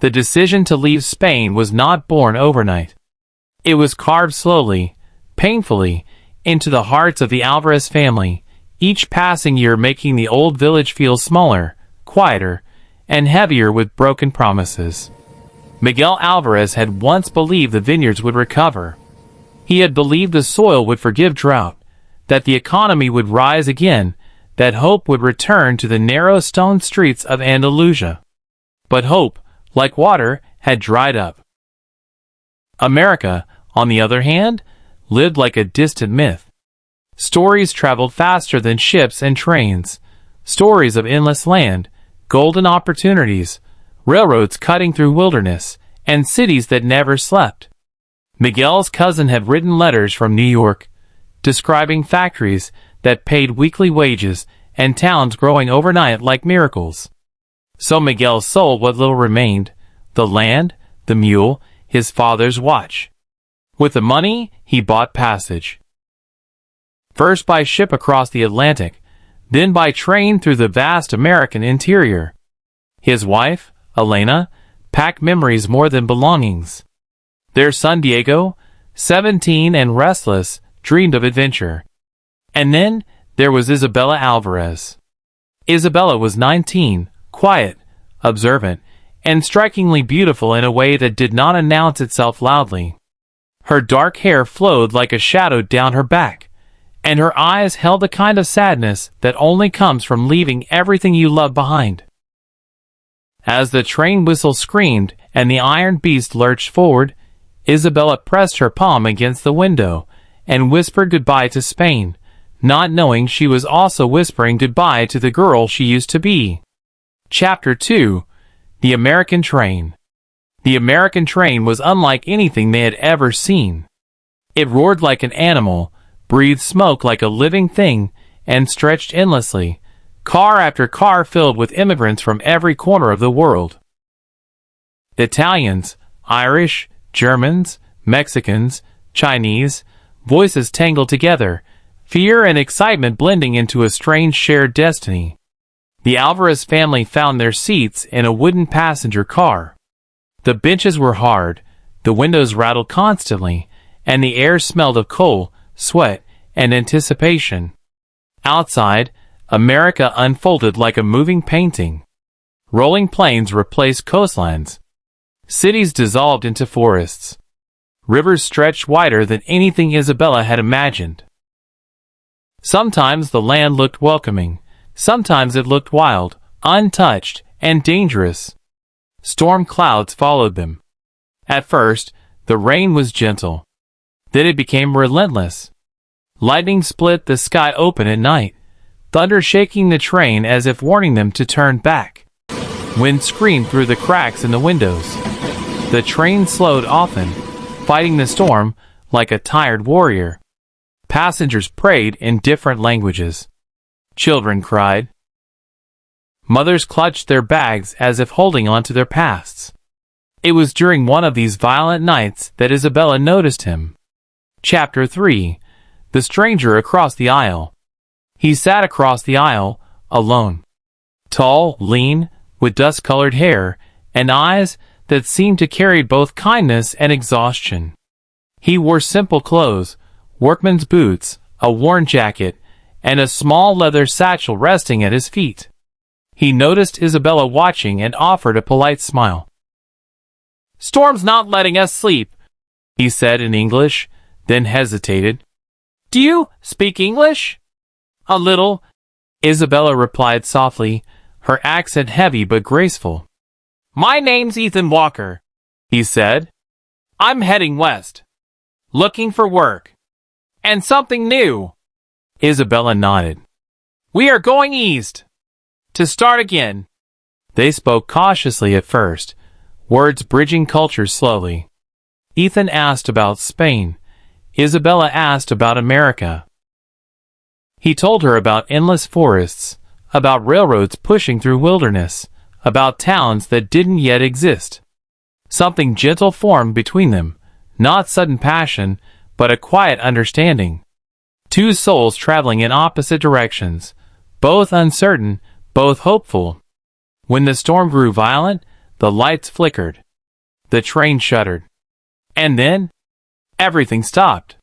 The decision to leave Spain was not born overnight. It was carved slowly, painfully, into the hearts of the Alvarez family, each passing year making the old village feel smaller, quieter, and heavier with broken promises. Miguel Alvarez had once believed the vineyards would recover. He had believed the soil would forgive drought, that the economy would rise again, that hope would return to the narrow stone streets of Andalusia. But hope, like water, had dried up. America, on the other hand, lived like a distant myth. Stories traveled faster than ships and trains. Stories of endless land, golden opportunities, railroads cutting through wilderness, and cities that never slept. Miguel's cousin had written letters from New York, describing factories that paid weekly wages and towns growing overnight like miracles. So Miguel sold what little remained, the land, the mule, his father's watch. With the money, he bought passage. First by ship across the Atlantic, then by train through the vast American interior. His wife, Elena, packed memories more than belongings. Their son Diego, 17 and restless, dreamed of adventure. And then there was Isabella Alvarez. Isabella was 19, quiet, observant, and strikingly beautiful in a way that did not announce itself loudly. Her dark hair flowed like a shadow down her back, and her eyes held a kind of sadness that only comes from leaving everything you love behind. As the train whistle screamed and the iron beast lurched forward, Isabella pressed her palm against the window and whispered goodbye to Spain, not knowing she was also whispering goodbye to the girl she used to be. Chapter 2: The American Train. The American train was unlike anything they had ever seen. It roared like an animal, breathed smoke like a living thing, and stretched endlessly, car after car filled with immigrants from every corner of the world. Italians, Irish, Germans, Mexicans, Chinese, voices tangled together, fear and excitement blending into a strange shared destiny. The Alvarez family found their seats in a wooden passenger car. The benches were hard, the windows rattled constantly, and the air smelled of coal, sweat, and anticipation. Outside, America unfolded like a moving painting. Rolling plains replaced coastlines. Cities dissolved into forests. Rivers stretched wider than anything Isabella had imagined. Sometimes the land looked welcoming. Sometimes it looked wild, untouched, and dangerous. Storm clouds followed them. At first, the rain was gentle. Then it became relentless. Lightning split the sky open at night, thunder shaking the train as if warning them to turn back. Wind screamed through the cracks in the windows. The train slowed often, fighting the storm like a tired warrior. Passengers prayed in different languages. Children cried. Mothers clutched their bags as if holding on to their pasts. It was during one of these violent nights that Isabella noticed him. Chapter 3: The Stranger Across the Aisle. He sat across the aisle, alone. Tall, lean, with dust-colored hair, and eyes that seemed to carry both kindness and exhaustion. He wore simple clothes, workman's boots, a worn jacket, and a small leather satchel resting at his feet. He noticed Isabella watching and offered a polite smile. "Storm's not letting us sleep," he said in English, then hesitated. "Do you speak English?" "A little," Isabella replied softly, her accent heavy but graceful. "My name's Ethan Walker," he said. "I'm heading west. Looking for work. And something new." Isabella nodded. "We are going east. To start again." They spoke cautiously at first, words bridging cultures slowly. Ethan asked about Spain. Isabella asked about America. He told her about endless forests, about railroads pushing through wilderness, about towns that didn't yet exist. Something gentle formed between them, not sudden passion, but a quiet understanding. Two souls traveling in opposite directions, both uncertain, both hopeful. When the storm grew violent, The lights flickered. The train shuddered. And then, everything stopped.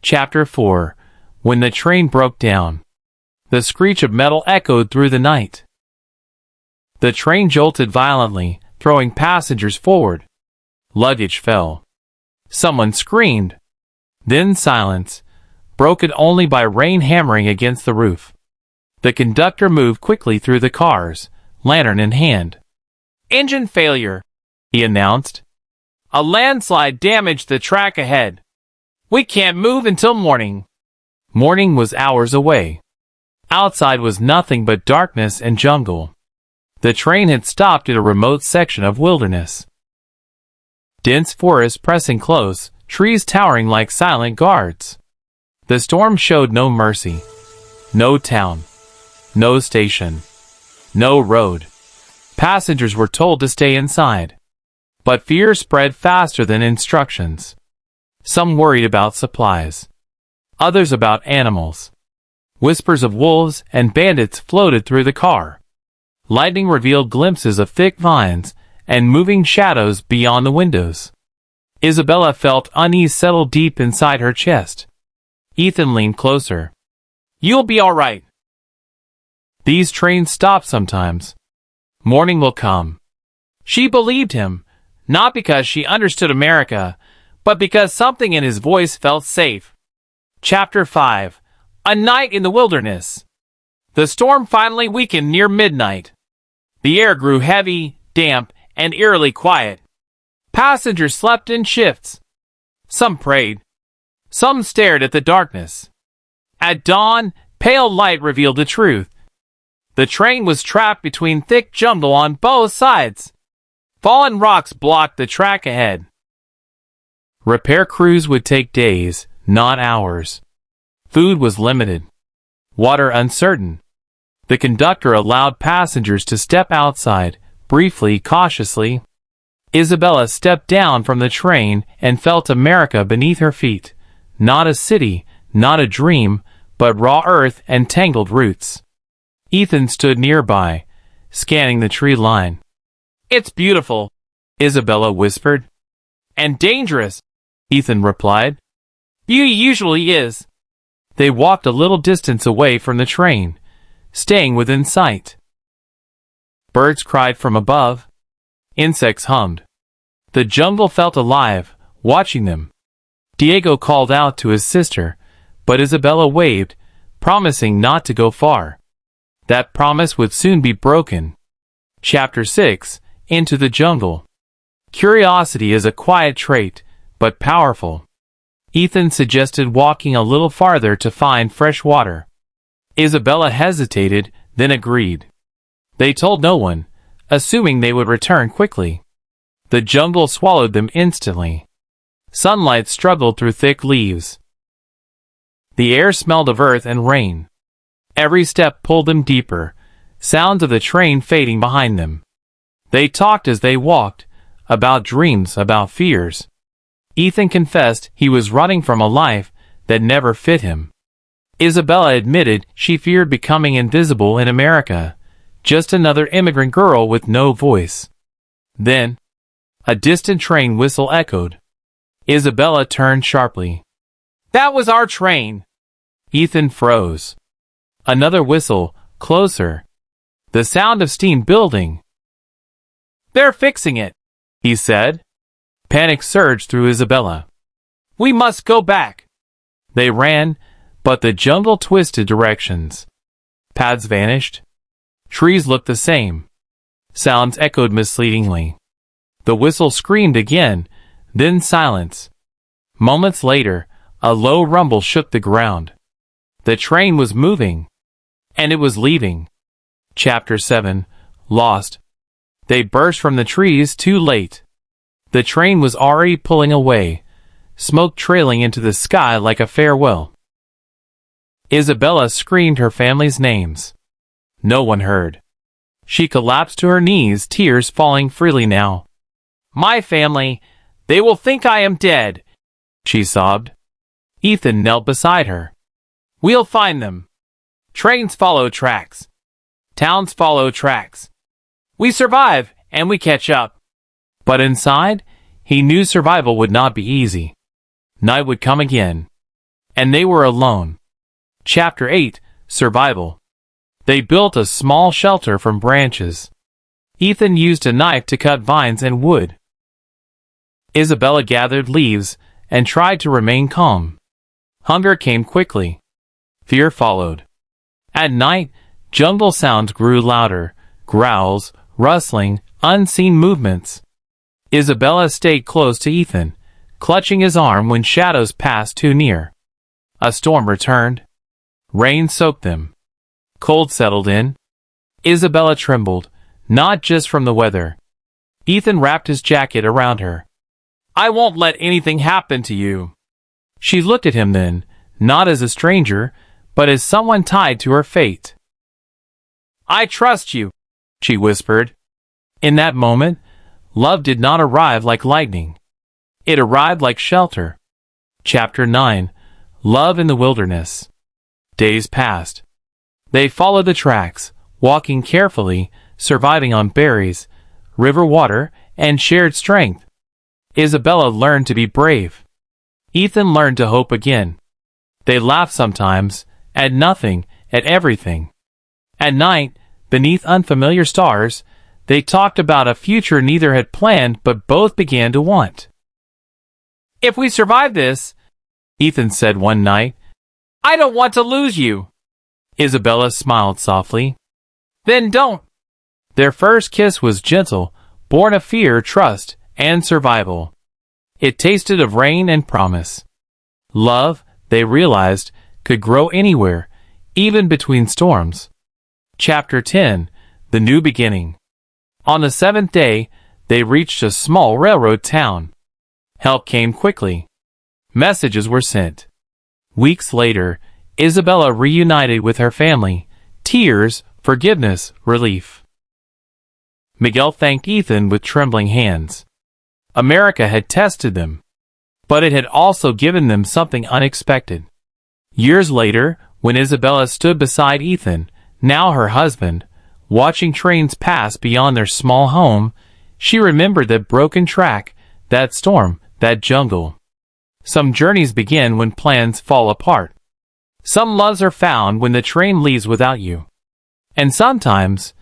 Chapter 4. When the train broke down. The screech of metal echoed through the night. The train jolted violently, throwing passengers forward. Luggage fell. Someone screamed. Then silence, broken only by rain hammering against the roof. The conductor moved quickly through the cars, lantern in hand. "Engine failure," he announced. "A landslide damaged the track ahead. We can't move until morning." Morning was hours away. Outside was nothing but darkness and jungle. The train had stopped at a remote section of wilderness. Dense forest pressing close, trees towering like silent guards. The storm showed no mercy. No town. No station. No road. Passengers were told to stay inside. But fear spread faster than instructions. Some worried about supplies. Others about animals. Whispers of wolves and bandits floated through the car. Lightning revealed glimpses of thick vines and moving shadows beyond the windows. Isabella felt unease settle deep inside her chest. Ethan leaned closer. "You'll be all right. These trains stop sometimes. Morning will come." She believed him, not because she understood America, but because something in his voice felt safe. Chapter 5. A night in the wilderness. The storm finally weakened near midnight. The air grew heavy, damp, and eerily quiet. Passengers slept in shifts. Some prayed. Some stared at the darkness. At dawn, pale light revealed the truth. The train was trapped between thick jungle on both sides. Fallen rocks blocked the track ahead. Repair crews would take days, not hours. Food was limited. Water uncertain. The conductor allowed passengers to step outside, briefly, cautiously. Isabella stepped down from the train and felt America beneath her feet. Not a city, not a dream, but raw earth and tangled roots. Ethan stood nearby, scanning the tree line. "It's beautiful," Isabella whispered. "And dangerous," Ethan replied. "Beauty usually is." They walked a little distance away from the train, staying within sight. Birds cried from above. Insects hummed. The jungle felt alive, watching them. Diego called out to his sister, but Isabella waved, promising not to go far. That promise would soon be broken. Chapter 6. Into the jungle. Curiosity is a quiet trait, but powerful. Ethan suggested walking a little farther to find fresh water. Isabella hesitated, then agreed. They told no one, assuming they would return quickly. The jungle swallowed them instantly. Sunlight struggled through thick leaves. The air smelled of earth and rain. Every step pulled them deeper, sounds of the train fading behind them. They talked as they walked, about dreams, about fears. Ethan confessed he was running from a life that never fit him. Isabella admitted she feared becoming invisible in America, just another immigrant girl with no voice. Then, a distant train whistle echoed. Isabella turned sharply. "That was our train." Ethan froze. Another whistle, closer. The sound of steam building. "They're fixing it," he said. Panic surged through Isabella. "We must go back." They ran, but the jungle twisted directions. Paths vanished. Trees looked the same. Sounds echoed misleadingly. The whistle screamed again, then silence. Moments later, a low rumble shook the ground. The train was moving. And it was leaving. Chapter 7. Lost. They burst from the trees too late. The train was already pulling away, smoke trailing into the sky like a farewell. Isabella screamed her family's names. No one heard. She collapsed to her knees, tears falling freely now. "My family, they will think I am dead," she sobbed. Ethan knelt beside her. "We'll find them. Trains follow tracks. Towns follow tracks. We survive, and we catch up. But inside, he knew survival would not be easy. Night would come again. And they were alone. Chapter 8, Survival. They built a small shelter from branches. Ethan used a knife to cut vines and wood. Isabella gathered leaves and tried to remain calm. Hunger came quickly. Fear followed. At night, jungle sounds grew louder, growls, rustling, unseen movements. Isabella stayed close to Ethan, clutching his arm when shadows passed too near. A storm returned. Rain soaked them. Cold settled in. Isabella trembled, not just from the weather. Ethan wrapped his jacket around her. "I won't let anything happen to you." She looked at him then, not as a stranger, but as someone tied to her fate. "I trust you," she whispered. In that moment, love did not arrive like lightning. It arrived like shelter. Chapter 9, Love in the Wilderness. Days passed. They followed the tracks, walking carefully, surviving on berries, river water, and shared strength. Isabella learned to be brave. Ethan learned to hope again. They laughed sometimes, at nothing, at everything. At night, beneath unfamiliar stars, they talked about a future neither had planned but both began to want. "If we survive this," Ethan said one night, "I don't want to lose you." Isabella smiled softly. "Then don't." Their first kiss was gentle, born of fear, trust, and survival. It tasted of rain and promise. Love, they realized, could grow anywhere, even between storms. Chapter 10, The New Beginning. On the 7th day, they reached a small railroad town. Help came quickly. Messages were sent. Weeks later, Isabella reunited with her family. Tears, forgiveness, relief. Miguel thanked Ethan with trembling hands. America had tested them, but it had also given them something unexpected. Years later, when Isabella stood beside Ethan, now her husband, watching trains pass beyond their small home, she remembered that broken track, that storm, that jungle. Some journeys begin when plans fall apart. Some loves are found when the train leaves without you. And sometimes,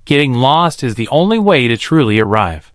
getting lost is the only way to truly arrive.